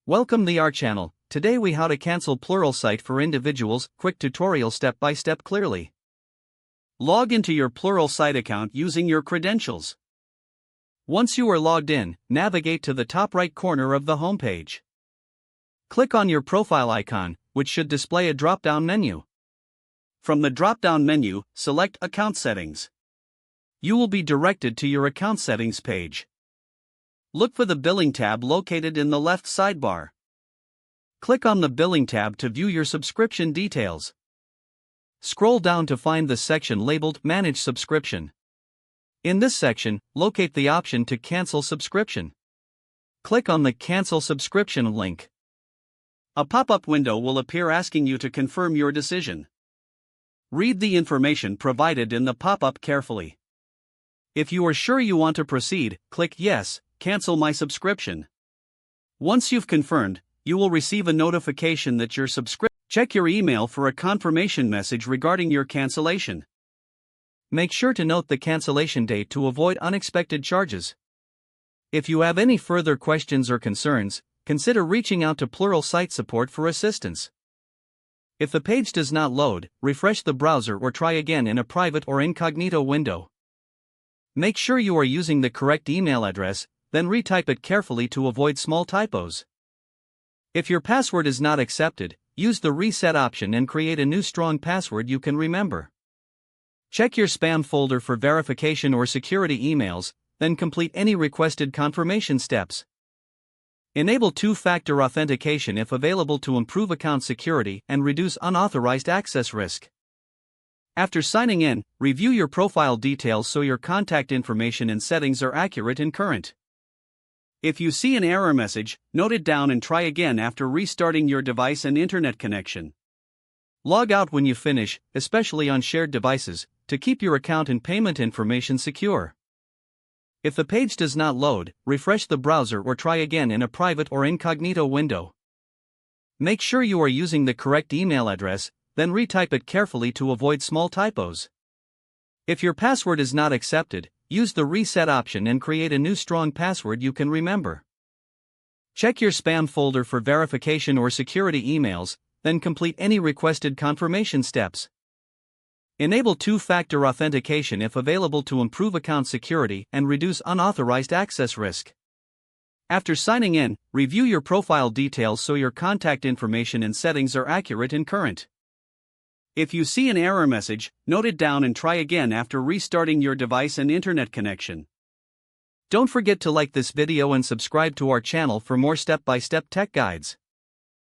Welcome to our channel. Today we how to cancel Pluralsight for individuals, quick tutorial step by step clearly. Log into your Pluralsight account using your credentials. Once you are logged in, navigate to the top right corner of the homepage. Click on your profile icon, which should display a drop-down menu. From the drop-down menu, select Account Settings. You will be directed to your account settings page. Look for the Billing tab located in the left sidebar. Click on the Billing tab to view your subscription details. Scroll down to find the section labeled Manage Subscription. In this section, locate the option to cancel subscription. Click on the Cancel Subscription link. A pop-up window will appear asking you to confirm your decision. Read the information provided in the pop-up carefully. If you are sure you want to proceed, click Yes, Cancel my subscription. Once you've confirmed, you will receive a notification that your subscription. Check your email for a confirmation message regarding your cancellation. Make sure to note the cancellation date to avoid unexpected charges. If you have any further questions or concerns, consider reaching out to Pluralsight support for assistance. If the page does not load, refresh the browser or try again in a private or incognito window. Make sure you are using the correct email address, then retype it carefully to avoid small typos. If your password is not accepted, use the reset option and create a new strong password you can remember. Check your spam folder for verification or security emails, then complete any requested confirmation steps. Enable two-factor authentication if available to improve account security and reduce unauthorized access risk. After signing in, review your profile details so your contact information and settings are accurate and current. If you see an error message, note it down and try again after restarting your device and internet connection. Log out when you finish, especially on shared devices, to keep your account and payment information secure. If the page does not load, refresh the browser or try again in a private or incognito window. Make sure you are using the correct email address, then retype it carefully to avoid small typos. If your password is not accepted, use the reset option and create a new strong password you can remember. Check your spam folder for verification or security emails, then complete any requested confirmation steps. Enable two-factor authentication if available to improve account security and reduce unauthorized access risk. After signing in, review your profile details so your contact information and settings are accurate and current. If you see an error message, note it down and try again after restarting your device and internet connection. Don't forget to like this video and subscribe to our channel for more step-by-step tech guides.